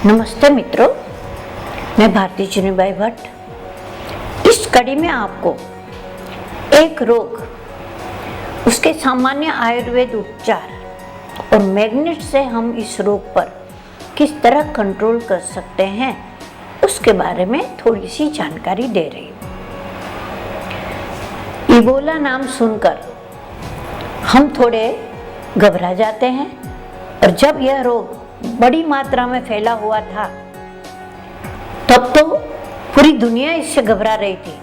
नमस्ते मित्रों, मैं भारती चुनीबाई भट्ट। इस कड़ी में आपको एक रोग, उसके सामान्य आयुर्वेद उपचार और मैग्नेट से हम इस रोग पर किस तरह कंट्रोल कर सकते हैं उसके बारे में थोड़ी सी जानकारी दे रही हूँ। इबोला नाम सुनकर हम थोड़े घबरा जाते हैं और जब यह रोग बड़ी मात्रा में फैला हुआ था तब तो पूरी दुनिया इससे घबरा रही थी।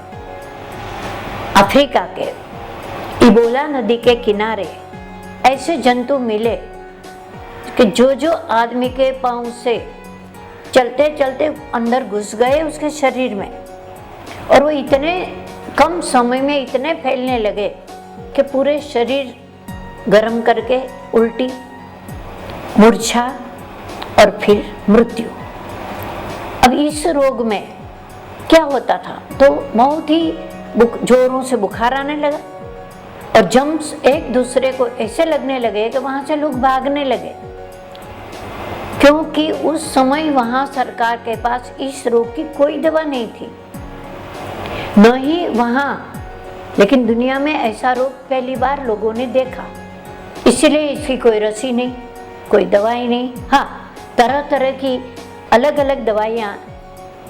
अफ्रीका के इबोला नदी के किनारे ऐसे जंतु मिले कि जो आदमी के पांव से चलते चलते अंदर घुस गए उसके शरीर में, और वो इतने कम समय में इतने फैलने लगे कि पूरे शरीर गर्म करके उल्टी, मूर्छा और फिर मृत्यु। अब इस रोग में क्या होता था तो बहुत ही जोरों से बुखार आने लगा और जम्स एक दूसरे को ऐसे लगने लगे कि वहां से लोग भागने लगे, क्योंकि उस समय वहां सरकार के पास इस रोग की कोई दवा नहीं थी, न ही वहां, लेकिन दुनिया में ऐसा रोग पहली बार लोगों ने देखा, इसलिए इसकी कोई रसी नहीं, कोई दवाई नहीं। हाँ, तरह तरह की अलग अलग दवाइयाँ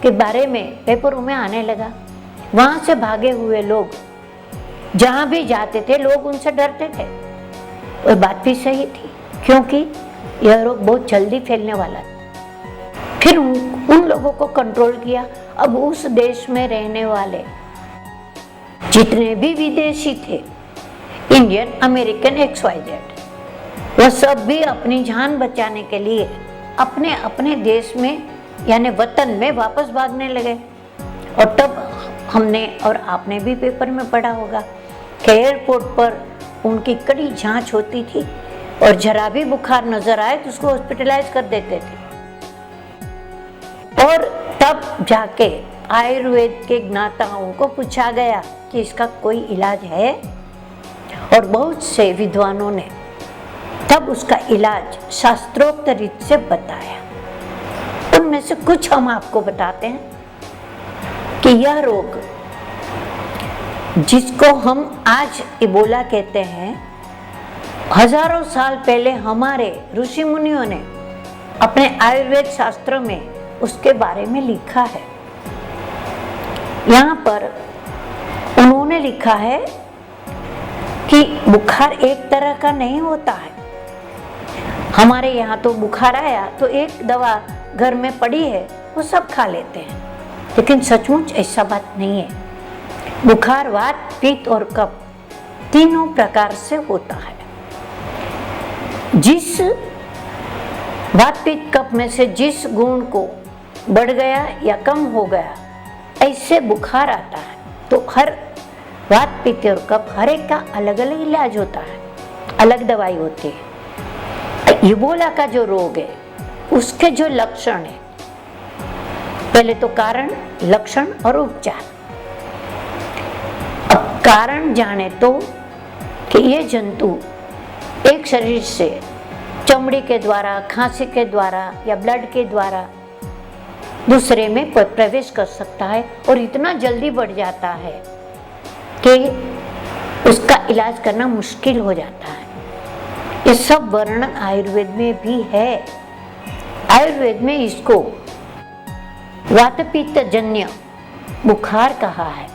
के बारे में पेपरों में आने लगा। वहाँ से भागे हुए लोग जहाँ भी जाते थे लोग उनसे डरते थे, और बात भी सही थी क्योंकि यह रोग बहुत जल्दी फैलने वाला था। फिर उन लोगों को कंट्रोल किया। अब उस देश में रहने वाले जितने भी विदेशी थे, इंडियन, अमेरिकन, XYZ, वह सब भी अपनी जान बचाने के लिए अपने अपने देश में यानी वतन में वापस भागने लगे। और तब हमने और आपने भी पेपर में पढ़ा होगा कि एयरपोर्ट पर उनकी कड़ी जांच होती थी और जरा भी बुखार नजर आए तो उसको हॉस्पिटलाइज कर देते थे। और तब जाके आयुर्वेद के ज्ञाताओं को पूछा गया कि इसका कोई इलाज है, और बहुत से विद्वानों ने तब उसका इलाज शास्त्रोक्त रीत से बताया। उनमें से कुछ हम आपको बताते हैं कि यह रोग, जिसको हम आज इबोला कहते हैं, हजारों साल पहले हमारे ऋषि मुनियों ने अपने आयुर्वेद शास्त्र में उसके बारे में लिखा है। यहाँ पर उन्होंने लिखा है कि बुखार एक तरह का नहीं होता है। हमारे यहाँ तो बुखार आया तो एक दवा घर में पड़ी है वो सब खा लेते हैं, लेकिन सचमुच ऐसा बात नहीं है। बुखार वात, पित्त और कफ तीनों प्रकार से होता है। जिस वात, पित्त, कफ में से जिस गुण को बढ़ गया या कम हो गया, ऐसे बुखार आता है। तो हर वात, पित्त और कफ हर एक का अलग अलग इलाज होता है, अलग दवाई होती है। इबोला का जो रोग है उसके जो लक्षण है, पहले तो कारण, लक्षण और उपचार। अब कारण जाने तो कि ये जंतु एक शरीर से चमड़ी के द्वारा, खांसी के द्वारा या ब्लड के द्वारा दूसरे में प्रवेश कर सकता है और इतना जल्दी बढ़ जाता है कि उसका इलाज करना मुश्किल हो जाता है। ये सब वर्णन आयुर्वेद में भी है। आयुर्वेद में इसको वातपित्त जन्य बुखार कहा है,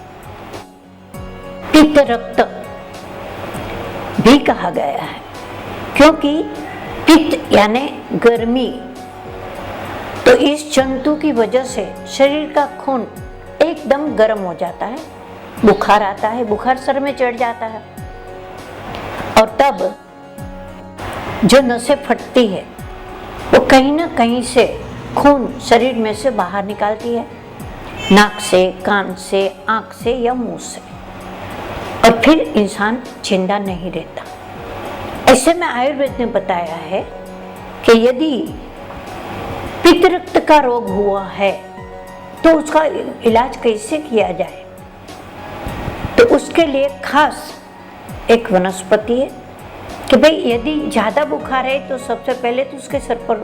पित्त रक्त भी कहा गया है, क्योंकि पित्त यानी गर्मी, तो इस जंतु की वजह से शरीर का खून एकदम गर्म हो जाता है, बुखार आता है, बुखार सर में चढ़ जाता है, और तब जो नसें फटती है वो कहीं ना कहीं से खून शरीर में से बाहर निकालती है, नाक से, कान से, आंख से या मुंह से, और फिर इंसान जिंदा नहीं रहता। ऐसे में आयुर्वेद ने बताया है कि यदि पित्त रक्त का रोग हुआ है तो उसका इलाज कैसे किया जाए, तो उसके लिए खास एक वनस्पति है कि भाई यदि ज़्यादा बुखार है तो सबसे पहले तो उसके सर पर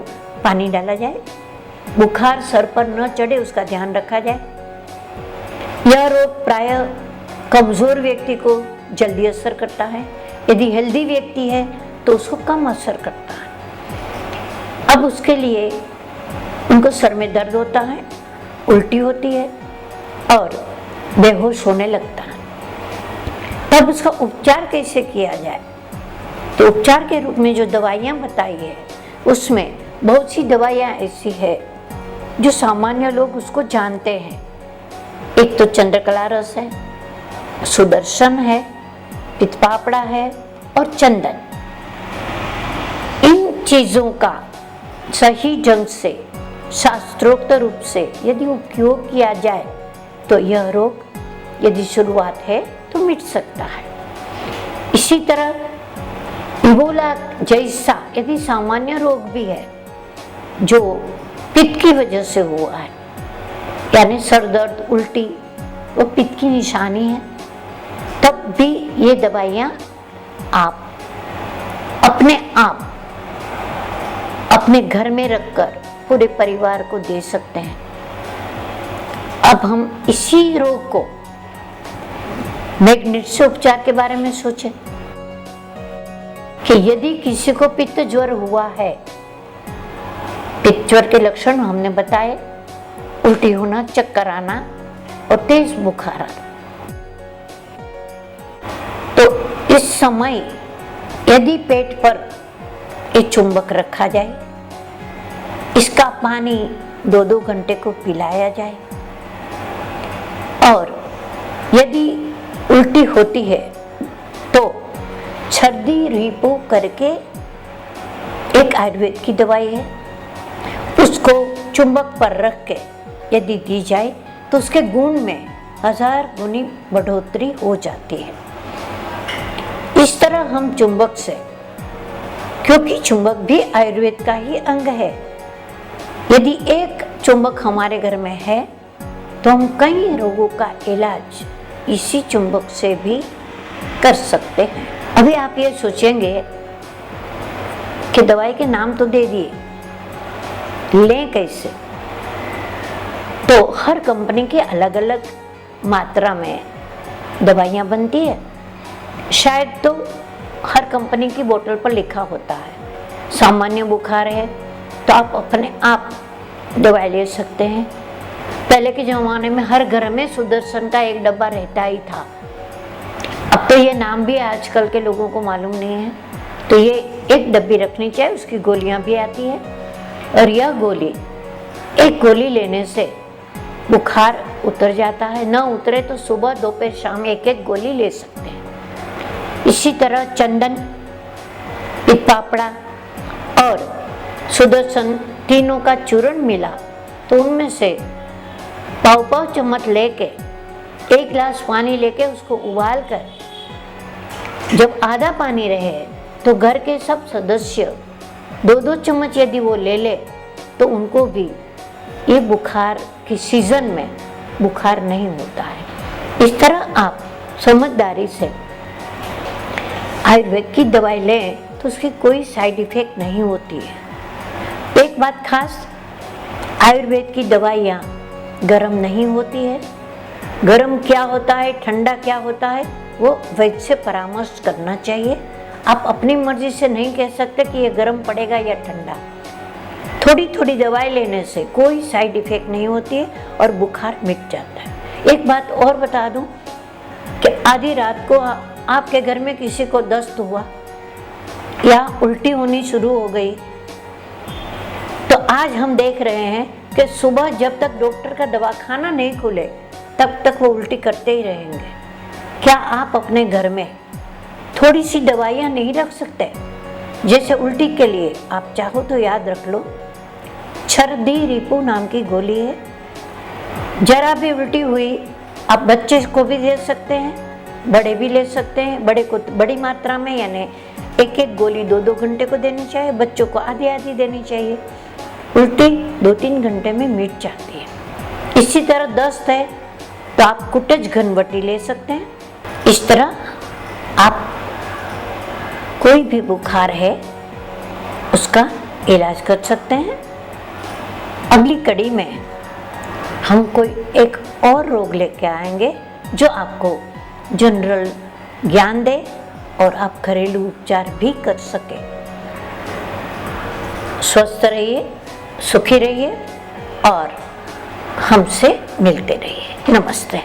पानी डाला जाए, बुखार सर पर न चढ़े उसका ध्यान रखा जाए। यह रोग प्रायः कमजोर व्यक्ति को जल्दी असर करता है, यदि हेल्दी व्यक्ति है तो उसको कम असर करता है। अब उसके लिए उनको सर में दर्द होता है, उल्टी होती है और बेहोश होने लगता है। तब उसका उपचार कैसे किया जाए? तो उपचार के रूप में जो दवाइयाँ बताई है उसमें बहुत सी दवाइयाँ ऐसी है जो सामान्य लोग उसको जानते हैं। एक तो चंद्रकला रस है, सुदर्शन है, पित्तपापड़ा है और चंदन। इन चीजों का सही ढंग से शास्त्रोक्त रूप से यदि उपयोग किया जाए तो यह रोग यदि शुरुआत है तो मिट सकता है। इसी तरह इबोला जैसा यदि सामान्य रोग भी है जो पित्त की वजह से हुआ है, यानी सर दर्द, उल्टी, वो पित्त की निशानी है, तब भी ये दवाइयाँ आप अपने घर में रखकर पूरे परिवार को दे सकते हैं। अब हम इसी रोग को मैग्नेट से उपचार के बारे में सोचें कि यदि किसी को पित्त ज्वर हुआ है, पित्त ज्वर के लक्षण हमने बताए, उल्टी होना, चक्कर आना और तेज बुखार आना। तो इस समय यदि पेट पर एक चुंबक रखा जाए, इसका पानी 2-2 घंटे को पिलाया जाए और यदि उल्टी होती है तो छर्दी रीपो करके एक आयुर्वेद की दवाई है, उसको चुंबक पर रख के यदि दी जाए तो उसके गुण में 1000 गुनी बढ़ोतरी हो जाती है। इस तरह हम चुंबक से, क्योंकि चुंबक भी आयुर्वेद का ही अंग है, यदि एक चुंबक हमारे घर में है तो हम कई रोगों का इलाज इसी चुंबक से भी कर सकते हैं। अभी आप ये सोचेंगे कि दवाई के नाम तो दे दिए, लें कैसे? तो हर कंपनी के अलग अलग मात्रा में दवाइयाँ बनती है। शायद तो हर कंपनी की बोतल पर लिखा होता है। सामान्य बुखार है तो आप अपने आप दवाई ले सकते हैं। पहले के ज़माने में हर घर में सुदर्शन का एक डब्बा रहता ही था। अब तो ये नाम भी आजकल के लोगों को मालूम नहीं है, तो ये एक डब्बी रखनी चाहिए, उसकी गोलियां भी आती है और यह गोली, एक गोली लेने से बुखार उतर जाता है। न उतरे तो सुबह, दोपहर, शाम एक गोली ले सकते हैं। इसी तरह चंदन, पित्तपापड़ा और सुदर्शन तीनों का चूर्ण मिला तो उनमें से पाव चम्मच लेके 1 गिलास पानी लेके उसको उबाल कर जब आधा पानी रहे तो घर के सब सदस्य 2-2 चम्मच यदि वो ले ले तो उनको भी ये बुखार की सीजन में बुखार नहीं होता है। इस तरह आप समझदारी से आयुर्वेद की दवाई लें तो उसकी कोई साइड इफेक्ट नहीं होती है। एक बात खास, आयुर्वेद की दवाइयाँ गर्म नहीं होती है। गर्म क्या होता है, ठंडा क्या होता है, वो वैद्य से परामर्श करना चाहिए। आप अपनी मर्जी से नहीं कह सकते कि ये गर्म पड़ेगा या ठंडा। थोड़ी थोड़ी दवाई लेने से कोई साइड इफेक्ट नहीं होती है और बुखार मिट जाता है। एक बात और बता दूं कि आधी रात को आपके घर में किसी को दस्त हुआ या उल्टी होनी शुरू हो गई, तो आज हम देख रहे हैं कि सुबह जब तक डॉक्टर का दवाखाना नहीं खुले तब तक वो उल्टी करते ही रहेंगे। क्या आप अपने घर में थोड़ी सी दवाइयाँ नहीं रख सकते? जैसे उल्टी के लिए आप चाहो तो याद रख लो, छर्दी रीपू नाम की गोली है। जरा भी उल्टी हुई आप बच्चे को भी दे सकते हैं, बड़े भी ले सकते हैं। बड़े को बड़ी मात्रा में, यानी 1-1 गोली 2-2 घंटे को देनी चाहिए, बच्चों को आधी-आधी देनी चाहिए। उल्टी 2-3 घंटे में मिट जाती है। इसी तरह दस्त है तो आप कुटज घनवटी ले सकते हैं। इस तरह आप कोई भी बुखार है उसका इलाज कर सकते हैं। अगली कड़ी में हम कोई एक और रोग लेके आएंगे जो आपको जनरल ज्ञान दे और आप घरेलू उपचार भी कर सके। स्वस्थ रहिए, सुखी रहिए और हमसे मिलते रहिए। नमस्ते।